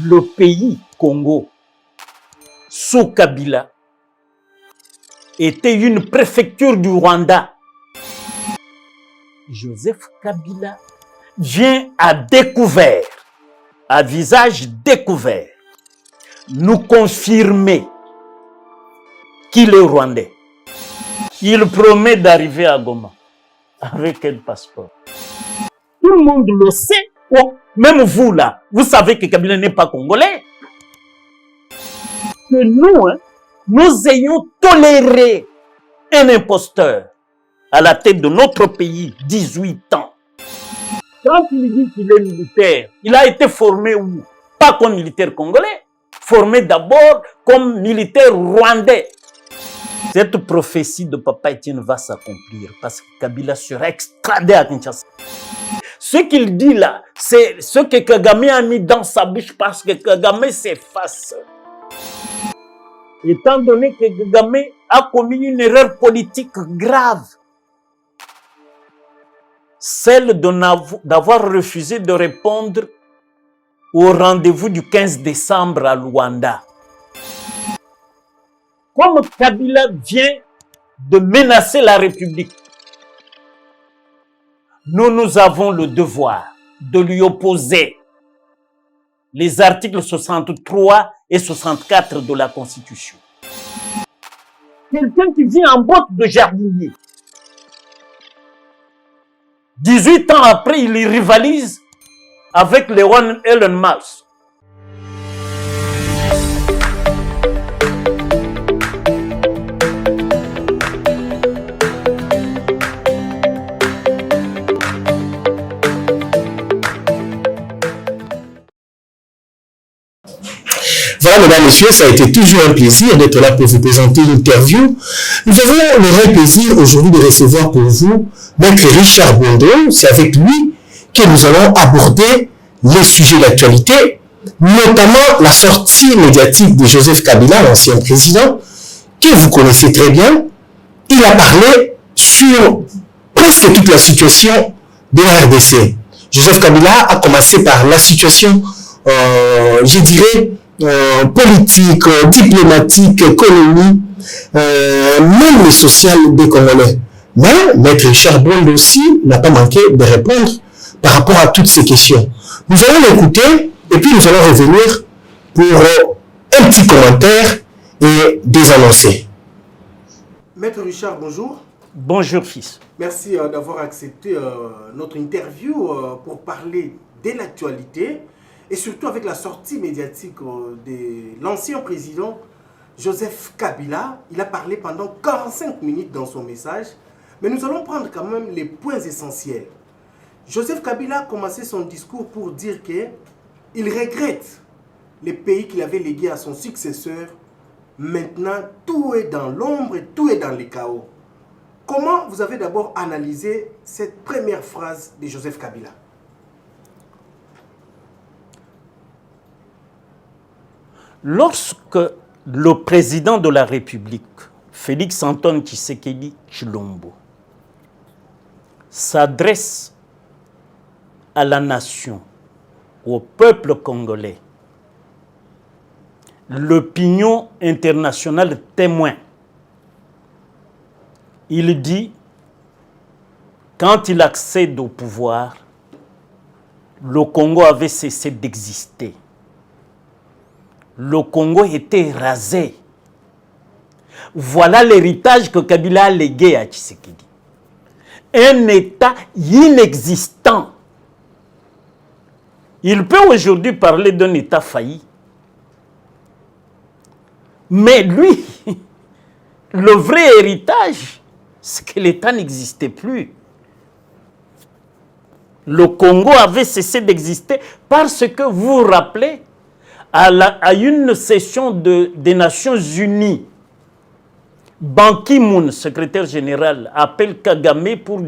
le pays Congo, sous Kabila, était une préfecture du Rwanda. Joseph Kabila vient à découvert, à visage découvert, nous confirmer qu'il est rwandais. Il promet d'arriver à Goma avec un passeport. Tout le monde le sait. Oh, même vous là, vous savez que Kabila n'est pas congolais. Que nous, nous ayons toléré un imposteur à la tête de notre pays, 18 ans. Quand il dit qu'il est militaire, il a été formé où? Pas comme militaire congolais, formé d'abord comme militaire rwandais. Cette prophétie de Papa Etienne va s'accomplir parce que Kabila sera extradé à Kinshasa. Ce qu'il dit là, c'est ce que Kagame a mis dans sa bouche parce que Kagame s'efface. Étant donné que Kagame a commis une erreur politique grave, celle d'avoir refusé de répondre au rendez-vous du 15 décembre à Luanda. Comme Kabila vient de menacer la République, nous avons le devoir de lui opposer les articles 63 et 64 de la Constitution. Quelqu'un qui vient en botte de jardinier. 18 ans après, il rivalise avec Elon Musk. Voilà, mesdames, messieurs, ça a été toujours un plaisir d'être là pour vous présenter l'interview. Nous avons le vrai plaisir aujourd'hui de recevoir pour vous Maître Richard Bondo. C'est avec lui que nous allons aborder les sujets d'actualité, notamment la sortie médiatique de Joseph Kabila, l'ancien président, que vous connaissez très bien. Il a parlé sur presque toute la situation de la RDC. Joseph Kabila a commencé par la situation, je dirais, politique, diplomatique, économie, même sociale des Congolais. Mais Maître Richard Bondo aussi n'a pas manqué de répondre par rapport à toutes ces questions. Nous allons l'écouter et puis nous allons revenir pour un petit commentaire et des annoncés. Maître Richard, bonjour. Bonjour fils. Merci d'avoir accepté notre interview pour parler de l'actualité et surtout avec la sortie médiatique de l'ancien président Joseph Kabila. Il a parlé pendant 45 minutes dans son message, mais nous allons prendre quand même les points essentiels. Joseph Kabila a commencé son discours pour dire qu'il regrette les pays qu'il avait légués à son successeur. Maintenant, tout est dans l'ombre et tout est dans le chaos. Comment vous avez d'abord analysé cette première phrase de Joseph Kabila? Lorsque le président de la République, Félix Antoine Tshisekedi Tshilombo, s'adresse à la nation, au peuple congolais, l'opinion internationale témoin, il dit, quand il accède au pouvoir, le Congo avait cessé d'exister. Le Congo était rasé. Voilà l'héritage que Kabila a légué à Tshisekedi. Un État inexistant. Il peut aujourd'hui parler d'un État failli. Mais lui, le vrai héritage, c'est que l'État n'existait plus. Le Congo avait cessé d'exister parce que vous vous rappelez, à une session des Nations Unies, Ban Ki-moon, secrétaire général, appelle Kagame pour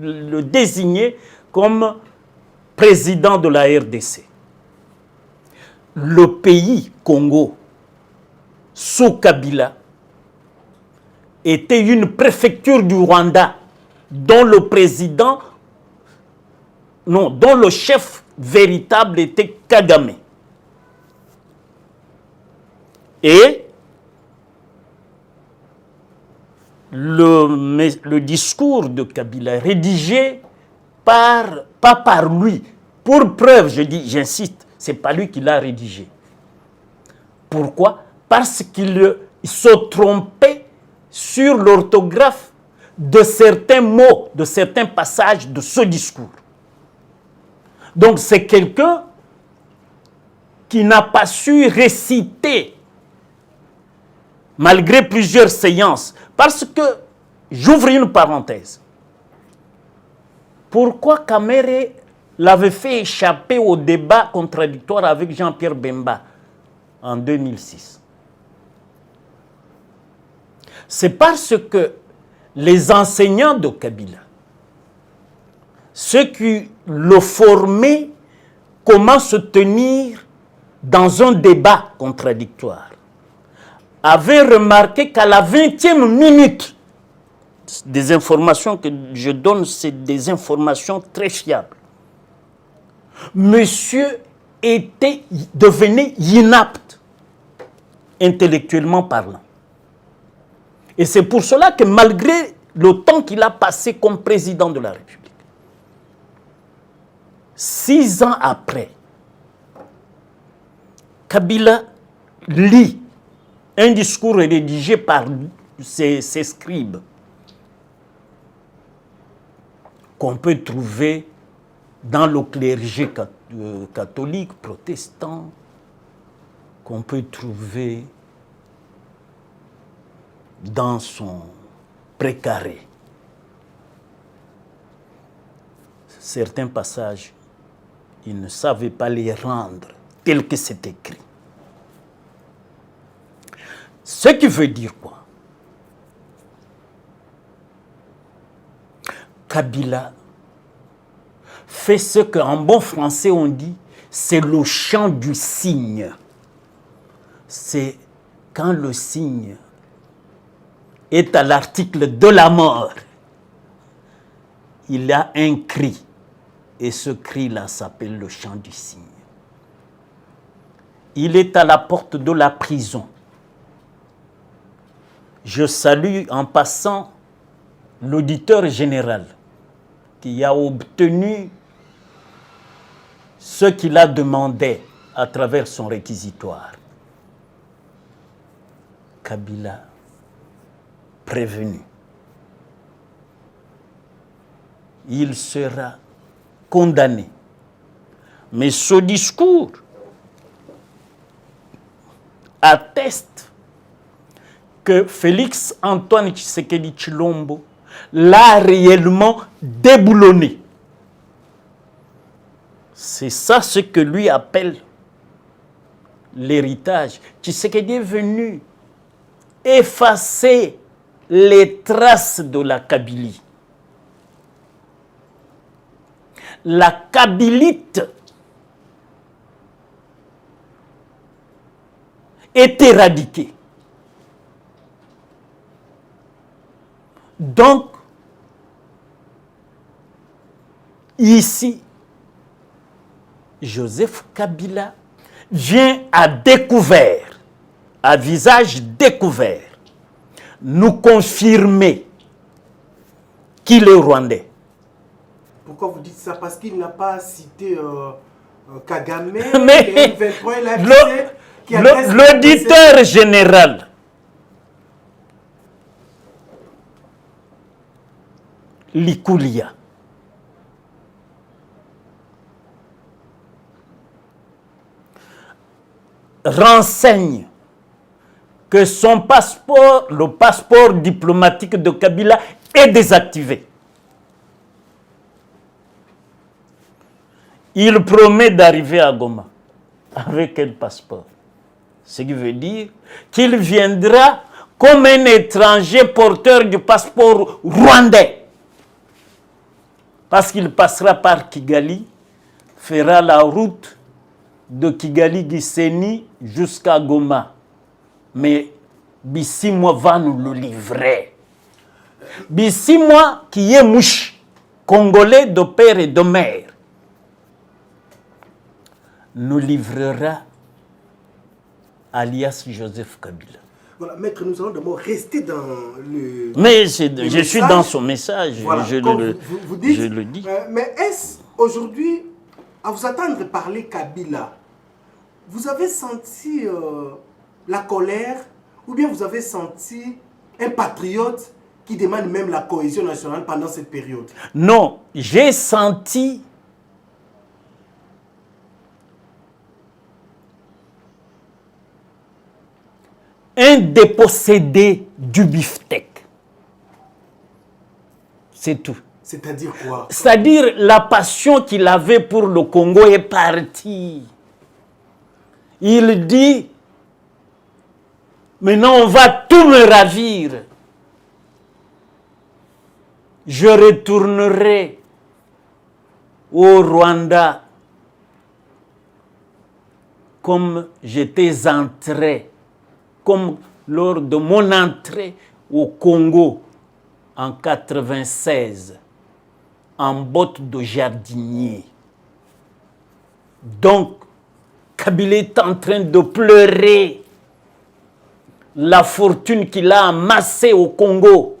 le désigner comme président de la RDC. Le pays Congo, sous Kabila, était une préfecture du Rwanda dont le président, non, dont le chef véritable était Kagame. Et le discours de Kabila, rédigé pas par lui, pour preuve, j'insiste, c'est pas lui qui l'a rédigé. Pourquoi? Parce qu'il se trompait sur l'orthographe de certains mots, de certains passages de ce discours. Donc c'est quelqu'un qui n'a pas su réciter, malgré plusieurs séances. Parce que, j'ouvre une parenthèse, pourquoi Kamere l'avait fait échapper au débat contradictoire avec Jean-Pierre Bemba en 2006? C'est parce que les enseignants de Kabila, ceux qui le formaient, comment se tenir dans un débat contradictoire, avaient remarqué qu'à la 20e minute, des informations que je donne, c'est des informations très fiables, monsieur devenait inapte, intellectuellement parlant. Et c'est pour cela que malgré le temps qu'il a passé comme président de la République, 6 ans après, Kabila lit un discours rédigé par ses scribes qu'on peut trouver dans le clergé catholique, protestant, qu'on peut trouver dans son précaré. Certains passages, il ne savait pas les rendre tels que c'est écrit. Ce qui veut dire quoi? Kabila fait ce qu'en bon français on dit, c'est le chant du cygne. C'est quand le cygne est à l'article de la mort, il a un cri, et ce cri-là s'appelle le chant du cygne. Il est à la porte de la prison. Je salue en passant l'auditeur général qui a obtenu ce qu'il a demandé à travers son réquisitoire. Kabila prévenu. Il sera condamné. Mais ce discours atteste que Félix Antoine Tshisekedi Tshilombo l'a réellement déboulonné. C'est ça ce que lui appelle l'héritage. Tshisekedi est venu effacer les traces de la Kabylie. La kabylite est éradiquée. Donc, ici, Joseph Kabila vient à découvert, à visage découvert, nous confirmer qu'il est rwandais. Pourquoi vous dites ça? Parce qu'il n'a pas cité Kagame, mais l'auditeur général Likulia renseigne que son passeport, le passeport diplomatique de Kabila, est désactivé. Il promet d'arriver à Goma avec quel passeport? Ce qui veut dire qu'il viendra comme un étranger porteur du passeport rwandais. Parce qu'il passera par Kigali, fera la route de Kigali-Gisenyi jusqu'à Goma. Mais Bissimwa va nous le livrer. Bissimwa qui est mouche, congolais de père et de mère, nous livrera alias Joseph Kabila. Voilà, maître, nous allons d'abord rester dans le... Mais je suis dans son message, voilà, vous dites, je le dis. Mais est-ce aujourd'hui, à vous attendre parler Kabila, vous avez senti la colère ou bien vous avez senti un patriote qui demande même la cohésion nationale pendant cette période? Non, j'ai senti un dépossédé du beefsteak. C'est tout. C'est-à-dire quoi? C'est-à-dire la passion qu'il avait pour le Congo est partie. Il dit, maintenant on va tout me ravir. Je retournerai au Rwanda comme j'étais entré, comme lors de mon entrée au Congo en 96, en botte de jardinier. Donc, Kabila est en train de pleurer la fortune qu'il a amassée au Congo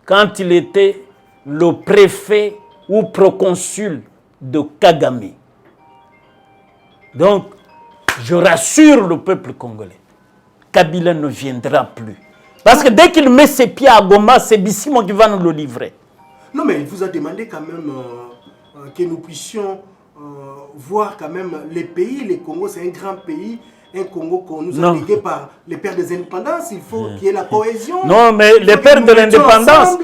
quand il était le préfet ou proconsul de Kagame. Donc, je rassure le peuple congolais, Kabila ne viendra plus. Parce que dès qu'il met ses pieds à Goma, c'est Bissimo qui va nous le livrer. Non, mais il vous a demandé quand même que nous puissions voir quand même les pays. Le Congo, c'est un grand pays. Un Congo qu'on nous a légué par les pères des indépendances. Il faut qu'il y ait la cohésion. Non, mais les pères de l'indépendance,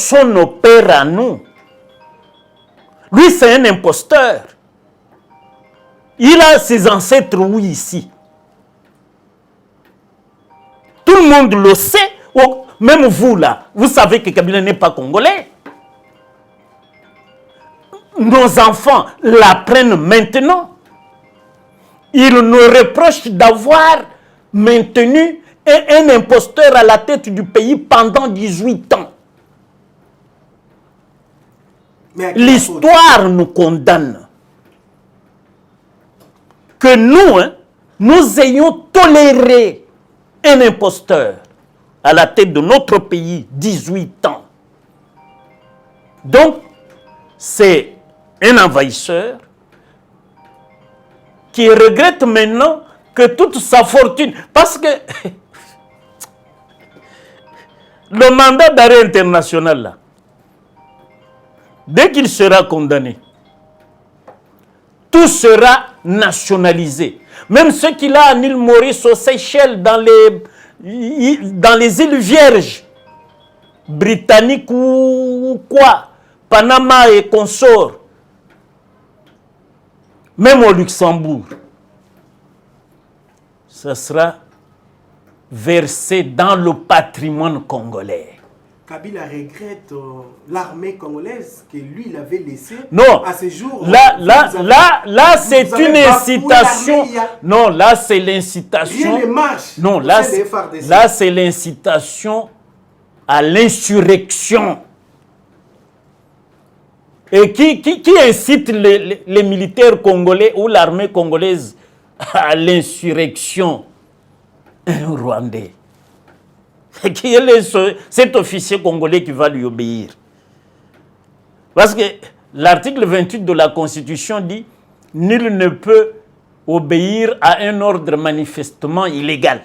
sont nos pères à nous. Lui, c'est un imposteur. Il a ses ancêtres, oui, ici. Tout le monde le sait. Même vous, là, vous savez que Kabila n'est pas congolais. Nos enfants l'apprennent maintenant. Ils nous reprochent d'avoir maintenu un imposteur à la tête du pays pendant 18 ans. L'histoire nous condamne. Que nous, nous ayons toléré un imposteur à la tête de notre pays 18 ans. Donc, c'est un envahisseur qui regrette maintenant que toute sa fortune, parce que le mandat d'arrêt international, là, dès qu'il sera condamné, tout sera nationalisé. Même ce qu'il a à l'île Maurice, aux Seychelles, dans les îles Vierges, britanniques ou quoi, Panama et consorts, même au Luxembourg, ça sera versé dans le patrimoine congolais. Kabila regrette l'armée congolaise que lui, il avait laissée à ce jour. Là, c'est une incitation. Non, là, c'est l'incitation. Non, là, c'est l'incitation à l'insurrection. Et qui incite les militaires congolais ou l'armée congolaise à l'insurrection? Un Rwandais. Qui est cet officier congolais qui va lui obéir? Parce que l'article 28 de la Constitution dit « Nul ne peut obéir à un ordre manifestement illégal ».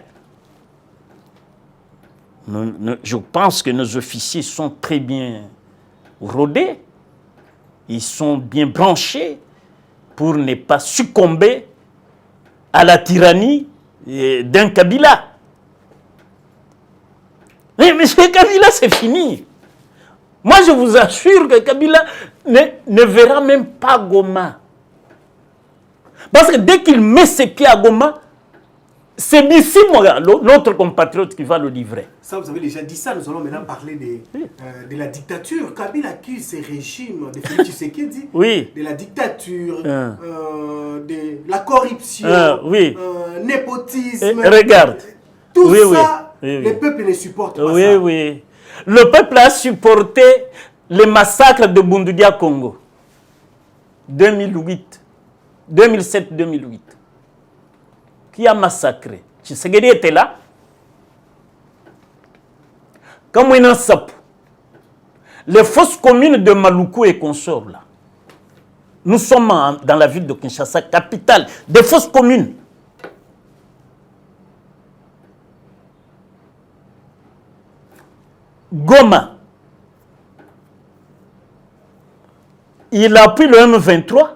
Je pense que nos officiers sont très bien rodés. Ils sont bien branchés pour ne pas succomber à la tyrannie d'un Kabila. Mais M. Kabila, c'est fini. Moi, je vous assure que Kabila ne verra même pas Goma. Parce que dès qu'il met ses pieds à Goma, c'est d'ici, l'autre compatriote qui va le livrer. Ça, vous avez déjà dit ça. Nous allons maintenant parler de la dictature. Kabila accuse ces régimes de Félix Tshisekedi, de la dictature, de la corruption, népotisme. Regarde. Tout ça, le peuple ne supporte pas ça. Oui. Le peuple a supporté le massacre de Bundudia Congo. 2008. 2007-2008. Qui a massacré. Tshisekedi était là. Comme on sap, les fausses communes de Maluku et consorts là. Nous sommes dans la ville de Kinshasa, capitale des fausses communes. Goma, il a pris le M23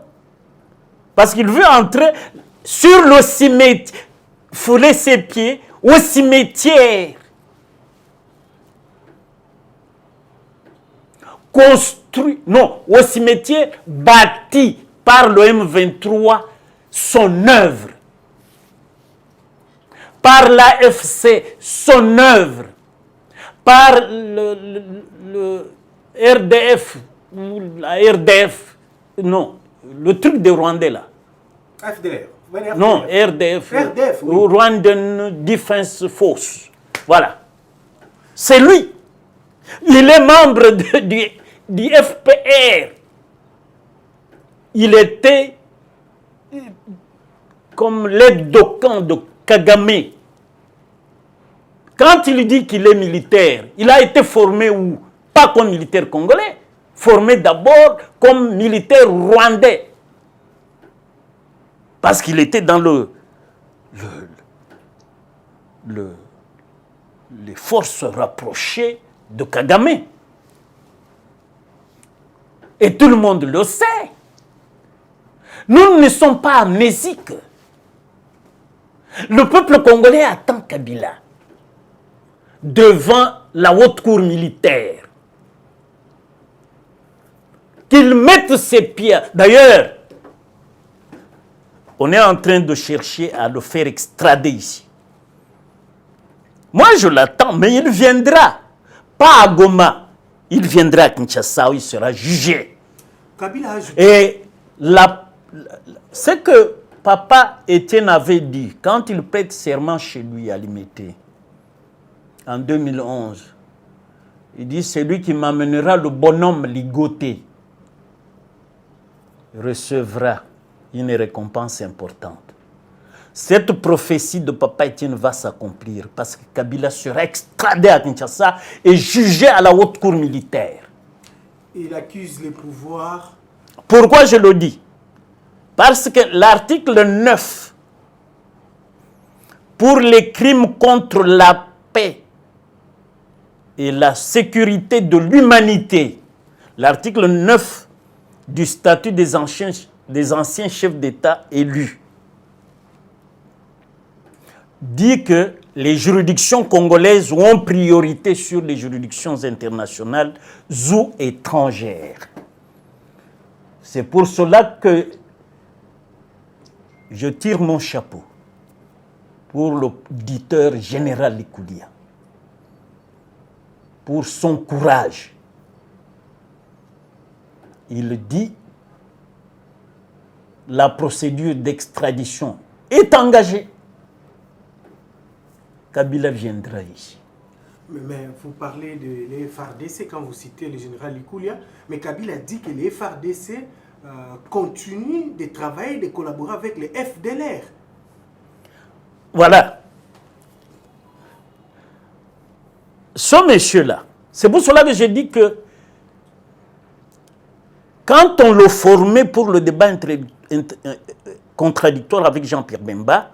parce qu'il veut entrer sur le cimetière, fouler ses pieds au cimetière construit, non, au cimetière bâti par le M23, son œuvre. Par l'AFC, son œuvre. Par le RDF, ou la RDF, non, le truc des Rwandais là. FDLR. Non, RDF, RDF, oui. Rwandan Defense Force. Voilà. C'est lui. Il est membre du FPR. Il était comme l'aide de camp de Kagame. Quand il dit qu'il est militaire, il a été formé où? Pas comme militaire congolais, formé d'abord comme militaire rwandais. Parce qu'il était dans les forces rapprochées de Kagame. Et tout le monde le sait. Nous ne sommes pas amnésiques. Le peuple congolais attend Kabila devant la haute cour militaire. Qu'il mette ses pieds. D'ailleurs, on est en train de chercher à le faire extrader ici. Moi, je l'attends, mais il viendra. Pas à Goma. Il viendra à Kinshasa où il sera jugé. Kabila a ajouté. Et ce que Papa Étienne avait dit, quand il prête serment chez lui à Limité, en 2011, il dit, c'est lui qui m'amènera le bonhomme ligoté, recevra une récompense importante. Cette prophétie de Papa Étienne va s'accomplir parce que Kabila sera extradé à Kinshasa et jugé à la haute cour militaire. Il accuse les pouvoirs. Pourquoi je le dis? Parce que l'article 9, pour les crimes contre la paix et la sécurité de l'humanité, l'article 9 du statut des anciens chefs d'État élus, dit que les juridictions congolaises ont priorité sur les juridictions internationales ou étrangères. C'est pour cela que je tire mon chapeau pour l'auditeur général Likoulia, pour son courage. Il dit la procédure d'extradition est engagée. Kabila viendra ici. Mais vous parlez de l'FRDC quand vous citez le général Likoulia, mais Kabila dit que les FRDC continuent de travailler, de collaborer avec les FDLR. Voilà. Ce monsieur-là, c'est pour cela que je dis que quand on le formait pour le débat contradictoire avec Jean-Pierre Bemba,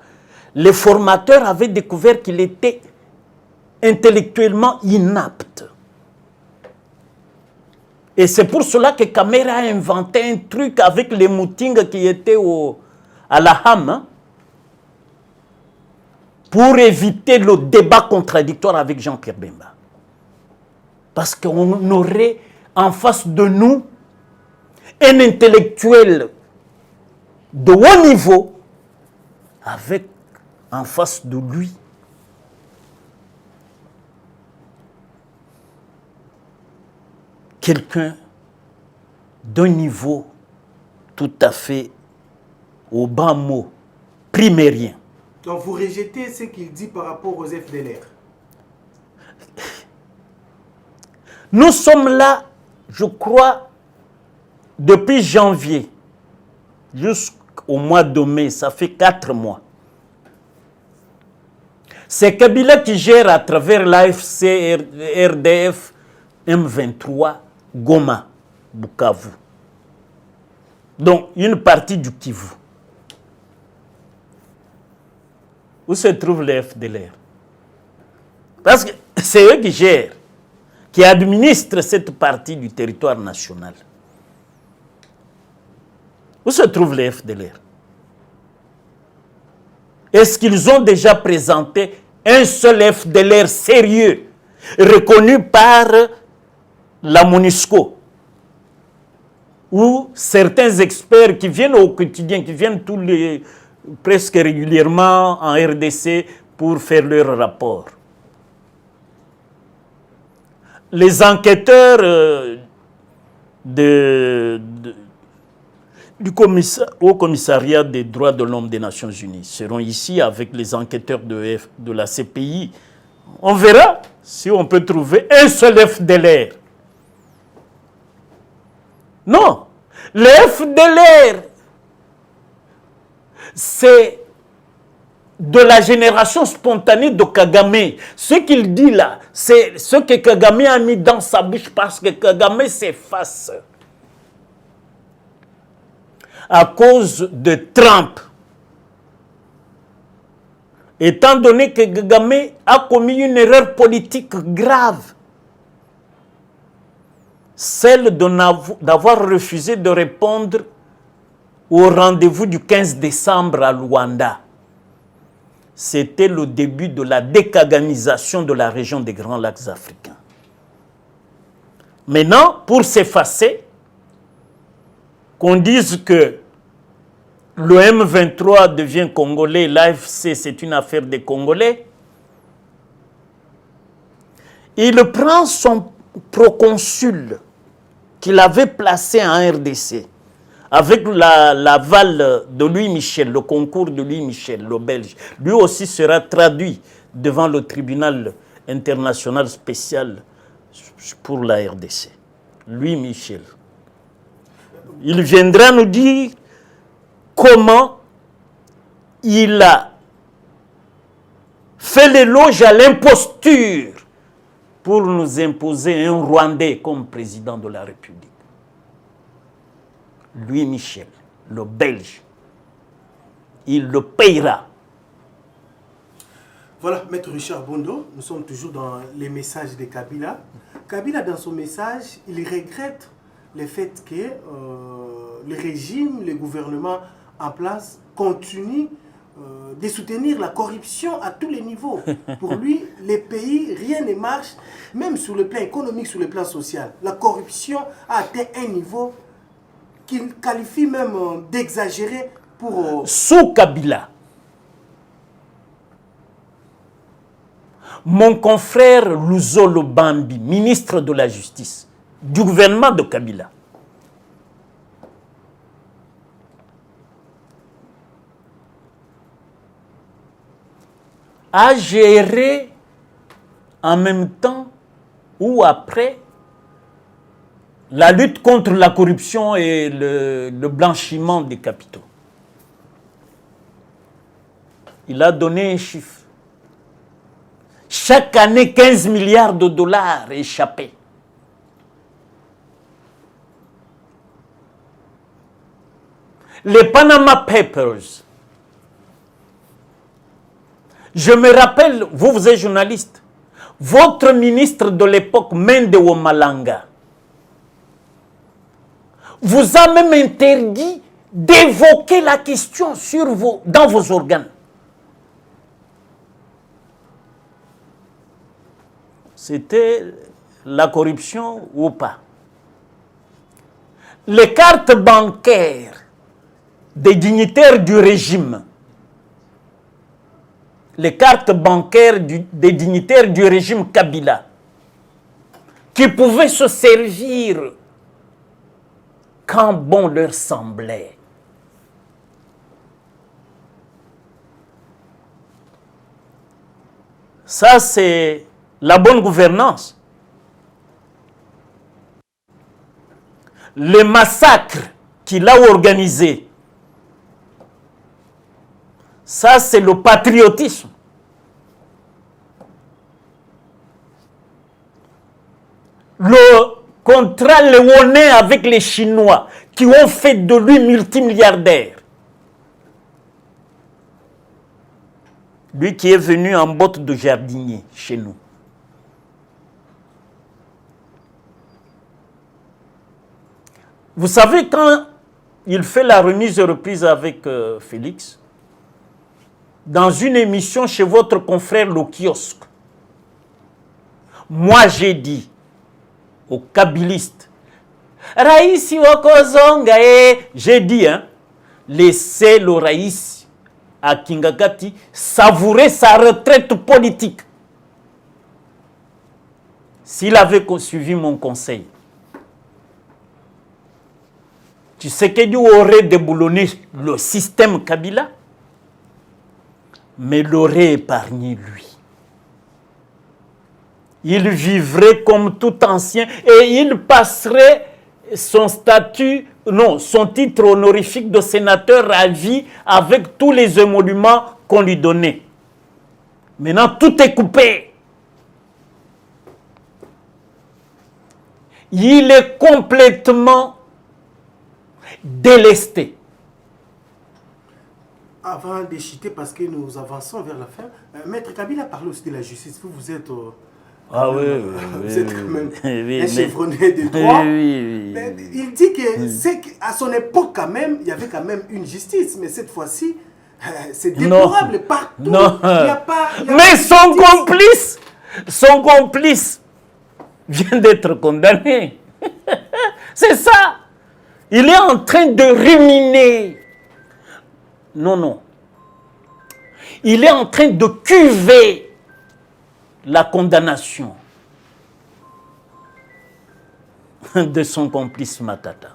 les formateurs avaient découvert qu'il était intellectuellement inapte. Et c'est pour cela que Kamera a inventé un truc avec les moutings qui étaient à la Ham, hein, pour éviter le débat contradictoire avec Jean-Pierre Bemba. Parce qu'on aurait en face de nous un intellectuel de haut niveau avec en face de lui quelqu'un d'un niveau tout à fait au bas mot, primérien. Donc vous rejetez ce qu'il dit par rapport aux FDLR. Nous sommes là, je crois, depuis janvier au mois de mai, ça fait 4 mois. C'est Kabila qui gère à travers l'AFC, RDF, M23, Goma, Bukavu. Donc, une partie du Kivu. Où se trouve les FDLR? Parce que c'est eux qui gèrent, qui administrent cette partie du territoire national. Où se trouvent les FDLR? Est-ce qu'ils ont déjà présenté un seul FDLR sérieux, reconnu par la MONUSCO, ou certains experts qui viennent au quotidien, qui viennent presque régulièrement en RDC pour faire leur rapport? Les enquêteurs du Haut Commissariat des droits de l'homme des Nations Unies seront ici avec les enquêteurs de la CPI. On verra si on peut trouver un seul FDLR. Non, le FDLR, c'est de la génération spontanée de Kagame. Ce qu'il dit là, c'est ce que Kagame a mis dans sa bouche parce que Kagame s'efface à cause de Trump. Étant donné que Kagame a commis une erreur politique grave, celle d'avoir refusé de répondre au rendez-vous du 15 décembre à Luanda. C'était le début de la dékaganisation de la région des Grands Lacs africains. Maintenant, pour s'effacer, qu'on dise que le M23 devient congolais, l'AFC c'est une affaire des Congolais, il prend son proconsul qu'il avait placé en RDC, avec l'aval de Louis Michel, le concours de Louis Michel, le Belge. Lui aussi sera traduit devant le tribunal international spécial pour la RDC. Louis Michel. Il viendra nous dire comment il a fait l'éloge à l'imposture pour nous imposer un Rwandais comme président de la République. Louis Michel, le Belge, il le payera. Voilà, Maître Richard Bondo, nous sommes toujours dans les messages de Kabila. Kabila, dans son message, il regrette le fait que le régime, le gouvernement en place continue de soutenir la corruption à tous les niveaux. Pour lui, les pays, rien ne marche, même sur le plan économique, sur le plan social. La corruption a atteint un niveau qu'il qualifie même d'exagéré pour... Sous Kabila, mon confrère Luzolo Bambi, ministre de la Justice, du gouvernement de Kabila, a géré en même temps ou après la lutte contre la corruption et le blanchiment des capitaux. Il a donné un chiffre. Chaque année, 15 milliards de dollars échappés. Les Panama Papers. Je me rappelle, vous êtes journaliste, votre ministre de l'époque, Mende Womalanga, vous a même interdit d'évoquer la question dans vos organes. C'était la corruption ou pas. Les cartes bancaires des dignitaires du régime, les cartes bancaires des dignitaires du régime Kabila, qui pouvaient se servir quand bon leur semblait. Ça, c'est la bonne gouvernance. Les massacres qu'il a organisés Ça, c'est le patriotisme. Le contrat léonin avec les Chinois qui ont fait de lui multimilliardaire. Lui qui est venu en botte de jardinier chez nous. Vous savez, quand il fait la remise et reprise avec Félix, dans une émission chez votre confrère Le Kiosque, moi j'ai dit aux kabylistes, Raïsi Wakozonga, j'ai dit, hein, laissez le Raïsi à Kingakati savourer sa retraite politique. S'il avait suivi mon conseil, Tshisekedi aurait déboulonné le système Kabila, mais l'aurait épargné lui. Il vivrait comme tout ancien et il passerait son statut, non, son titre honorifique de sénateur à vie avec tous les émoluments qu'on lui donnait. Maintenant, tout est coupé. Il est complètement délesté. Avant de chuter, parce que nous avançons vers la fin, Maître Kabila a parlé aussi de la justice. Vous êtes... vous êtes quand même un chevronné de droit. Il dit que à son époque, quand même, il y avait quand même une justice. Mais cette fois-ci, c'est déplorable. Partout, il n'y a pas... Mais son complice vient d'être condamné. C'est ça. Il est en train de ruminer. Non. Il est en train de cuver la condamnation de son complice Matata.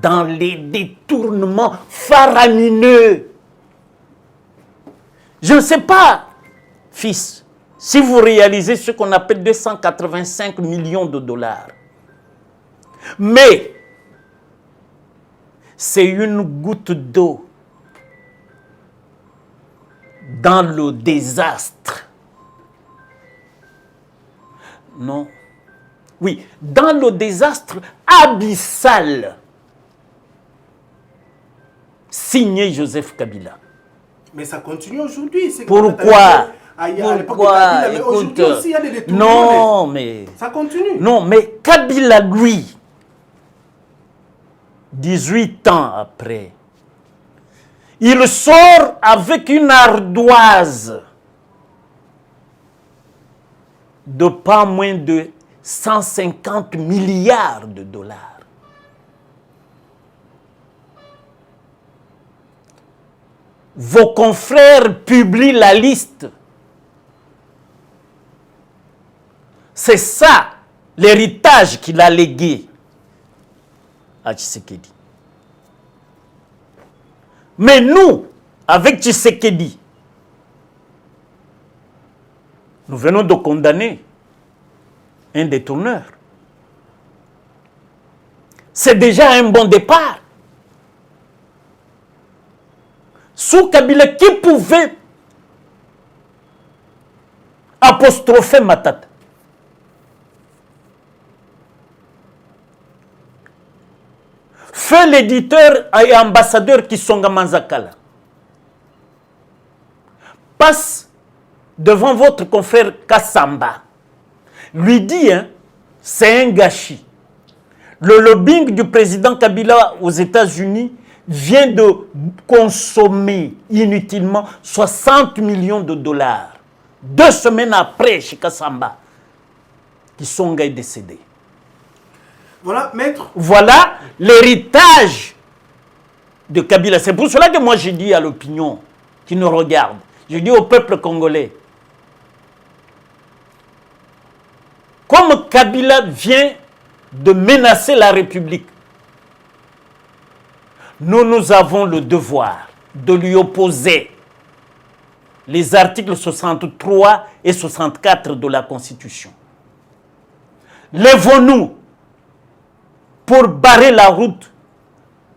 Dans les détournements faramineux. Je ne sais pas, fils, si vous réalisez ce qu'on appelle 285 millions de dollars. Mais c'est une goutte d'eau dans le désastre. Non. Oui, dans le désastre abyssal signé Joseph Kabila. Mais ça continue aujourd'hui. Pourquoi? Pourquoi? Mais aujourd'hui aussi, il y a des détournements. Non, mais... Ça continue. Non, mais Kabila, lui, 18 ans après, il sort avec une ardoise de pas moins de 150 milliards de dollars. Vos confrères publient la liste. C'est ça l'héritage qu'il a légué à Tshisekedi. Mais nous, avec Tshisekedi, nous venons de condamner un détourneur. C'est déjà un bon départ. Sous Kabila, qui pouvait apostropher Matata? Feu l'éditeur et ambassadeur Kisonga Manzakala passe devant votre confrère Kassamba, lui dit, hein, c'est un gâchis. Le lobbying du président Kabila aux États-Unis vient de consommer inutilement 60 millions de dollars. 2 semaines après, chez Kassamba, Kisonga est décédé. Voilà, maître. Voilà l'héritage de Kabila. C'est pour cela que moi j'ai dit à l'opinion qui nous regarde, je dis au peuple congolais, comme Kabila vient de menacer la République, nous avons le devoir de lui opposer les articles 63 et 64 de la Constitution. Lèvons-nous pour barrer la route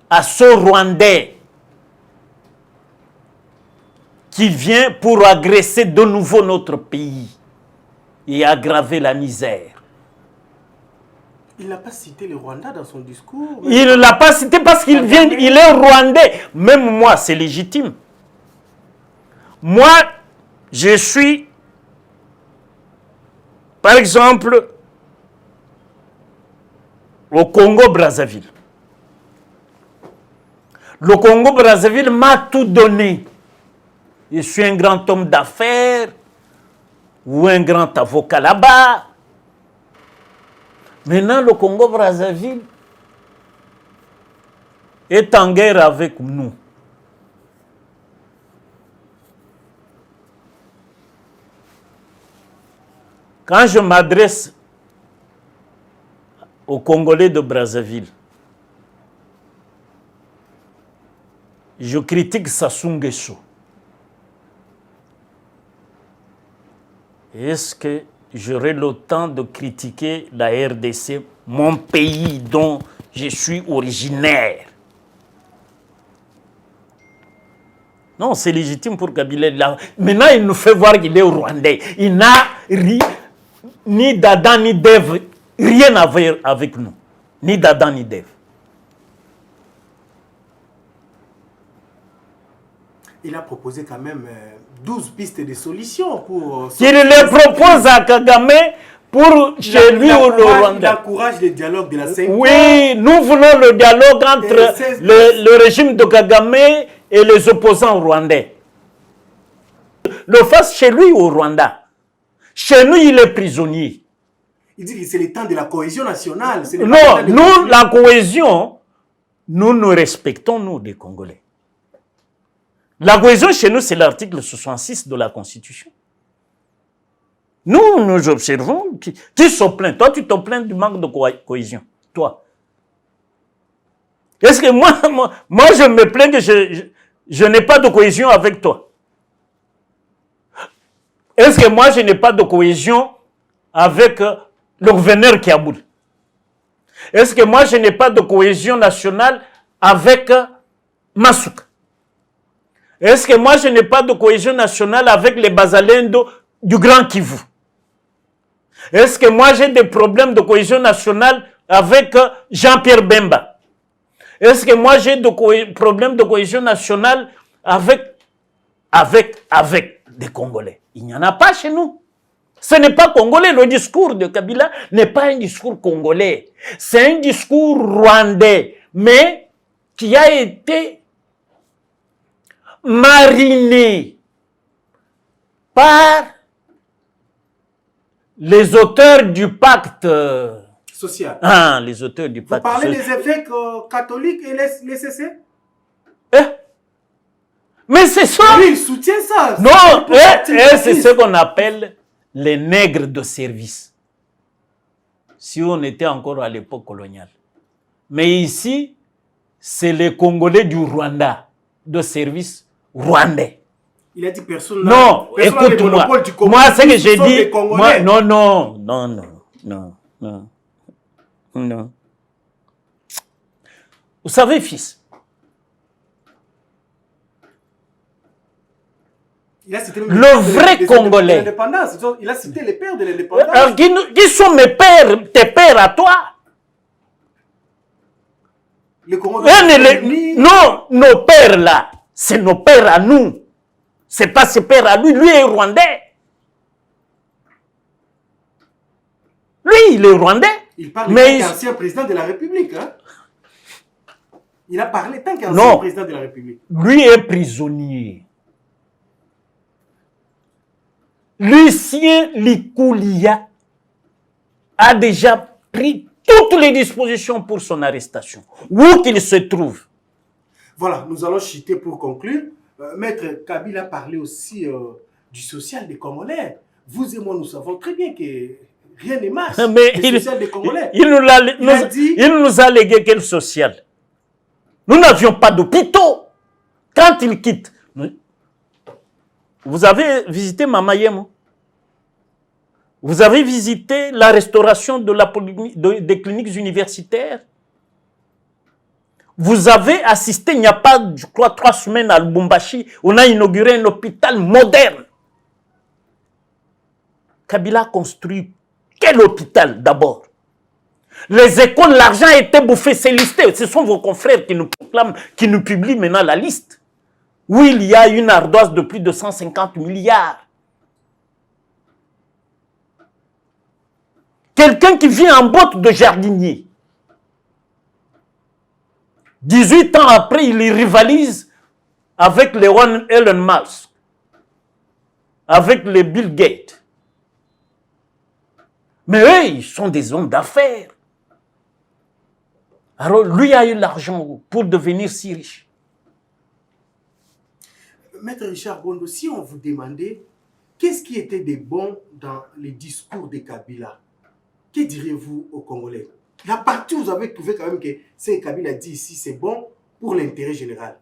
à ce Rwandais qui vient pour agresser de nouveau notre pays et aggraver la misère. Il n'a pas cité le Rwanda dans son discours. Il ne l'a pas cité parce qu'il vient, il est rwandais. Même moi, c'est légitime. Moi, je suis, par exemple, au Congo-Brazzaville. Le Congo-Brazzaville m'a tout donné. Je suis un grand homme d'affaires ou un grand avocat là-bas. Maintenant, le Congo-Brazzaville est en guerre avec nous. Quand je m'adresse aux Congolais de Brazzaville, je critique Sassou Nguesso. Est-ce que j'aurai le temps de critiquer la RDC, mon pays dont je suis originaire? Non, c'est légitime pour Kabila. Maintenant, il nous fait voir qu'il est rwandais. Il n'a ni d'Adam ni d'Ève, rien à voir avec nous. Ni d'Adam ni d'Ève. Il a proposé quand même 12 pistes de solutions pour... Qu'il les propose à Kagame pour chez lui ou le Rwanda. Il encourage le dialogue de la 5 ans. Oui, nous voulons le dialogue entre le régime de Kagame et les opposants rwandais. Le fasse chez lui au Rwanda. Chez nous, il est prisonnier. Il dit que c'est le temps de la cohésion nationale. Non, nous, la cohésion, nous respectons, nous, les Congolais. La cohésion chez nous, c'est l'article 66 de la Constitution. Nous, nous observons qui se plaint. Toi, tu te plains du manque de cohésion. Toi. Est-ce que moi, je me plains que je n'ai pas de cohésion avec toi? Est-ce que moi, je n'ai pas de cohésion avec le gouverneur Kiaboul? Est-ce que moi, je n'ai pas de cohésion nationale avec Massouk? Est-ce que moi, je n'ai pas de cohésion nationale avec les Bazalendo du Grand Kivu? Est-ce que moi, j'ai des problèmes de cohésion nationale avec Jean-Pierre Bemba? Est-ce que moi, j'ai des problèmes de cohésion nationale avec des Congolais? Il n'y en a pas chez nous. Ce n'est pas congolais. Le discours de Kabila n'est pas un discours congolais. C'est un discours rwandais, mais qui a été mariné par les auteurs du pacte social. Ah, les auteurs du pacte. Vous parlez des évêques catholiques et les CC? Mais c'est ça. Oui, il soutient ça. Non, c'est ce qu'on appelle les nègres de service. Si on était encore à l'époque coloniale. Mais ici, c'est les Congolais du Rwanda, de service rwandais. Il a dit personne. Non, écoute-moi. Moi, ce que j'ai dit. Moi, non. Vous savez, fils. Il a cité le vrai Congolais. Il a cité les pères de l'indépendance. Alors, qui sont mes pères, tes pères à toi? Non, nos pères là, c'est nos pères à nous. C'est pas ses pères à lui. Lui est rwandais. Lui, il est rwandais. Il parle mais tant qu'ancien président de la République. Hein? Il a parlé tant qu'ancien président de la République. Lui est prisonnier. Lucien Likoulia a déjà pris toutes les dispositions pour son arrestation, où qu'il se trouve. Voilà, nous allons chuter pour conclure. Maître Kabila a parlé aussi du social des Congolais. Vous et moi, nous savons très bien que rien n'est marche. Mais le social des Congolais. Il nous a légué quel social? Nous n'avions pas d'hôpitaux. Quand il quitte, vous avez visité Mama Yemo? Vous avez visité la restauration de des cliniques universitaires? Vous avez assisté, il n'y a pas, je crois, 3 semaines à Lubumbashi, on a inauguré un hôpital moderne. Kabila a construit quel hôpital d'abord? Les écoles, l'argent a été bouffé, c'est listé. Ce sont vos confrères qui nous proclament, qui nous publient maintenant la liste. Où il y a une ardoise de plus de 150 milliards. Quelqu'un qui vit en botte de jardinier. 18 ans après, il rivalise avec les Elon Musk, avec les Bill Gates. Mais eux, ils sont des hommes d'affaires. Alors, lui a eu l'argent pour devenir si riche. Maître Richard Bondo, si on vous demandait qu'est-ce qui était de bon dans les discours de Kabila, que diriez-vous aux Congolais? La partie où vous avez trouvé quand même que ce que Kabila dit ici, c'est bon pour l'intérêt général.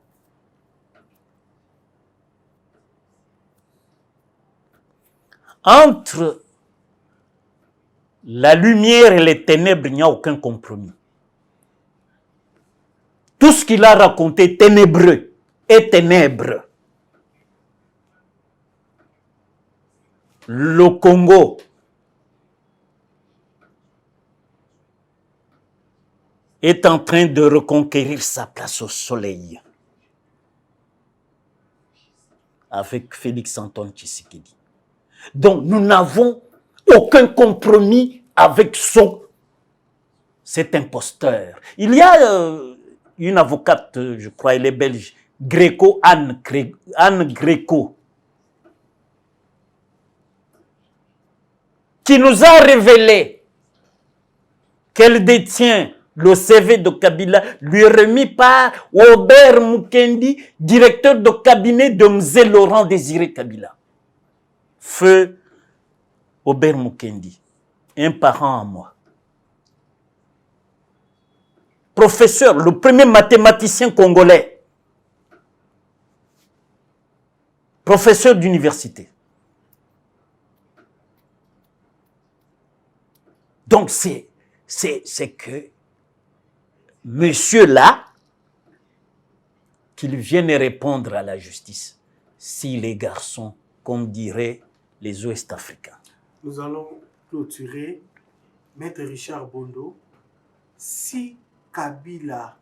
Entre la lumière et les ténèbres, il n'y a aucun compromis. Tout ce qu'il a raconté ténébreux et ténèbres. Le Congo est en train de reconquérir sa place au soleil avec Félix Antoine Tshisekedi. Donc nous n'avons aucun compromis avec cet imposteur. Il y a une avocate, je crois, elle est belge, Anne Gréco, qui nous a révélé qu'elle détient le CV de Kabila, lui remis par Aubert Mukendi, directeur de cabinet de Mzé Laurent Désiré Kabila. Feu Aubert Mukendi, un parent à moi. Professeur, le premier mathématicien congolais. Professeur d'université. Donc c'est que monsieur-là, qu'il vienne répondre à la justice, si les garçons, comme diraient les Ouest-Africains. Nous allons clôturer. Maître Richard Bondo, si Kabila,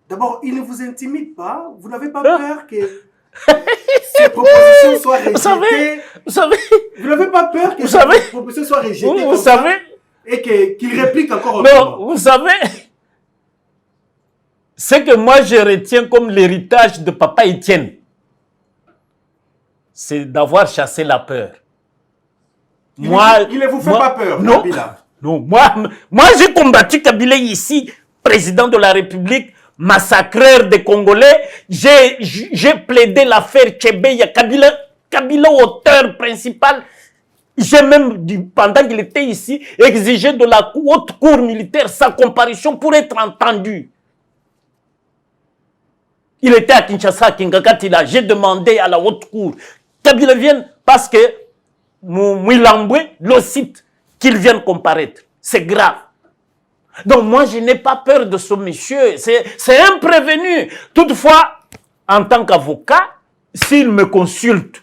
d'abord, il ne vous intimide pas, vous n'avez pas peur que ces propositions soient rejetées. Vous savez, vous n'avez pas peur que ces propositions soient rejetées vous savez, et qu'il réplique encore autrement. Non, vous savez, ce que moi je retiens comme l'héritage de Papa Étienne, c'est d'avoir chassé la peur. Il ne vous fait pas peur, non, Kabila. Non, moi j'ai combattu Kabila ici, président de la République, massacreur des Congolais. J'ai plaidé l'affaire Tchebeya, Kabila auteur principal. J'ai même, pendant qu'il était ici, exigé de la haute cour militaire sa comparution pour être entendu. Il était à Kinshasa, à Kingakatila. J'ai demandé à la haute cour Kabila vienne parce que Mouilamboué le cite, qu'il vienne comparaître. C'est grave. Donc moi, je n'ai pas peur de ce monsieur. C'est un prévenu. Toutefois, en tant qu'avocat, s'il me consulte,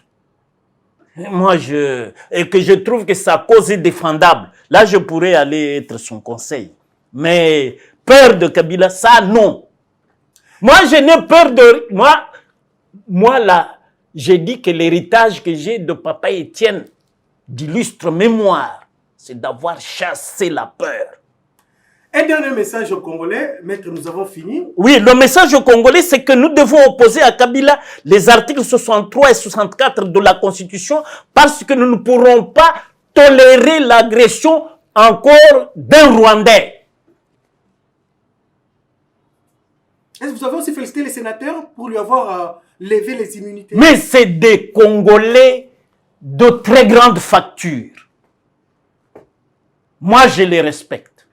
moi, et que je trouve que sa cause est défendable, là, je pourrais aller être son conseil. Mais peur de Kabila, ça, non. Moi, je n'ai peur de... Moi, là, j'ai dit que l'héritage que j'ai de Papa Étienne, d'illustre mémoire, c'est d'avoir chassé la peur. Un dernier message aux Congolais, maître, nous avons fini. Oui, le message aux Congolais, c'est que nous devons opposer à Kabila les articles 63 et 64 de la Constitution parce que nous ne pourrons pas tolérer l'agression encore d'un Rwandais. Est-ce que vous avez aussi félicité les sénateurs pour lui avoir levé les immunités? Mais c'est des Congolais de très grande facture. Moi, je les respecte.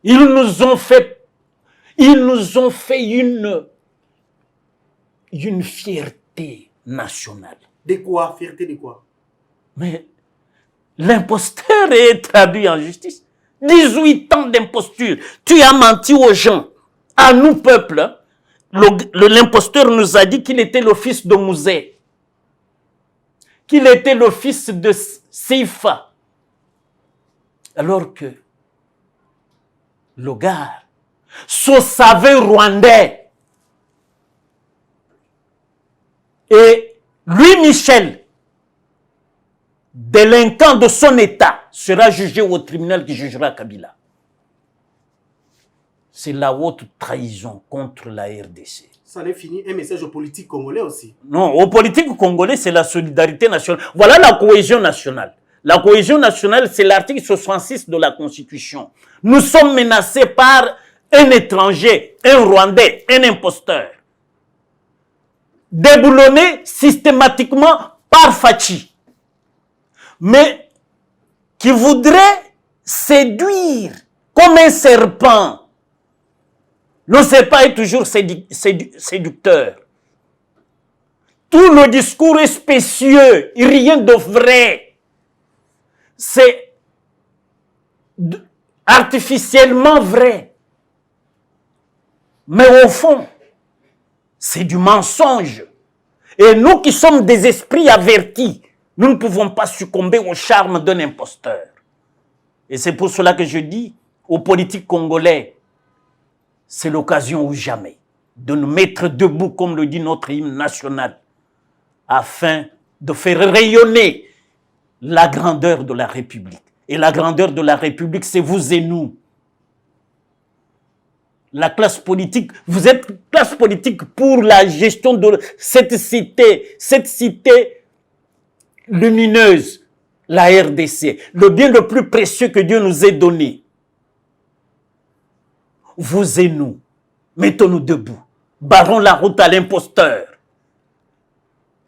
Ils nous ont fait une fierté nationale. De quoi? Fierté de quoi? Mais l'imposteur est traduit en justice. 18 ans d'imposture. Tu as menti aux gens, à nous, peuple. L'imposteur nous a dit qu'il était le fils de Mouzé, qu'il était le fils de Seifa. Alors que le gars se savait rwandais. Et lui, Michel, délinquant de son état, sera jugé au tribunal qui jugera Kabila. C'est la haute trahison contre la RDC. Ça n'est fini. Un message aux politiques congolais aussi. Non, aux politiques congolais, c'est la solidarité nationale. Voilà la cohésion nationale. La cohésion nationale, c'est l'article 66 de la Constitution. Nous sommes menacés par un étranger, un Rwandais, un imposteur. Déboulonné systématiquement par Fachi. Mais qui voudrait séduire comme un serpent. Le serpent est toujours séducteur. Tout le discours est spécieux, rien de vrai. C'est artificiellement vrai. Mais au fond, c'est du mensonge. Et nous qui sommes des esprits avertis, nous ne pouvons pas succomber au charme d'un imposteur. Et c'est pour cela que je dis aux politiques congolais, c'est l'occasion ou jamais de nous mettre debout, comme le dit notre hymne national, afin de faire rayonner la grandeur de la République. Et la grandeur de la République, c'est vous et nous. La classe politique, vous êtes classe politique pour la gestion de cette cité lumineuse, la RDC, le bien le plus précieux que Dieu nous ait donné. Vous et nous, mettons-nous debout, barrons la route à l'imposteur.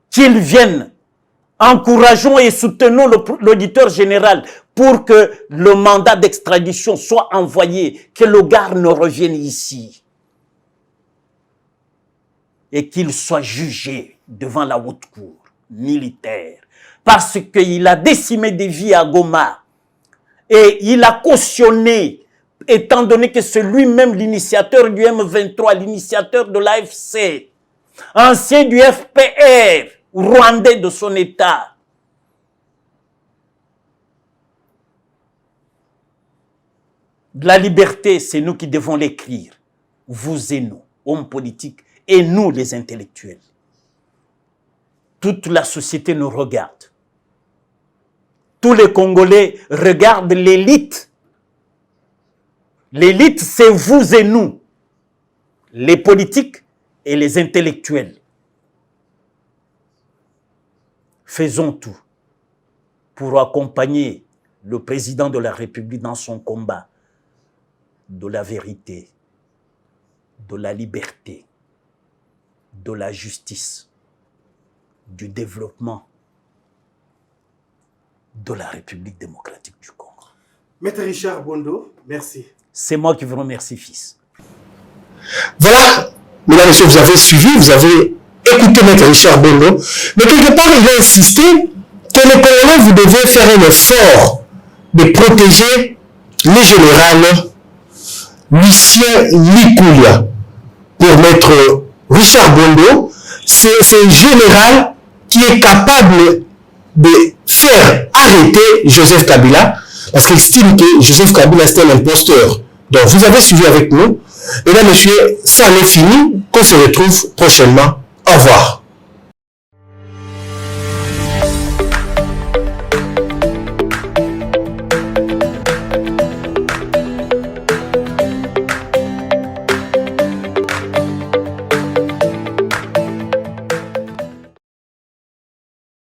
Qu'il vienne, encourageons et soutenons l'auditeur général pour que le mandat d'extradition soit envoyé, que le gars ne revienne ici et qu'il soit jugé devant la haute cour militaire parce qu'il a décimé des vies à Goma et il a cautionné, étant donné que c'est lui-même l'initiateur du M23, l'initiateur de l'AFC, ancien du FPR, rwandais de son état. De la liberté, c'est nous qui devons l'écrire. Vous et nous, hommes politiques, et nous les intellectuels. Toute la société nous regarde. Tous les Congolais regardent l'élite. L'élite, c'est vous et nous, les politiques et les intellectuels. Faisons tout pour accompagner le président de la République dans son combat de la vérité, de la liberté, de la justice, du développement de la République démocratique du Congo. Maître Richard Bondo, merci. C'est moi qui vous remercie, fils. Voilà, mesdames et messieurs, vous avez suivi, vous avez écouté Maître Richard Bondo, mais quelque part, il a insisté que les Congolais, vous devez faire un effort de protéger le général Lucien Likoulia. Pour Maître Richard Bondo, c'est un général qui est capable de faire arrêter Joseph Kabila, parce qu'il estime que Joseph Kabila est un imposteur. Donc, vous avez suivi avec nous. Mesdames et messieurs, ça n'est fini. Qu'on se retrouve prochainement. Au revoir.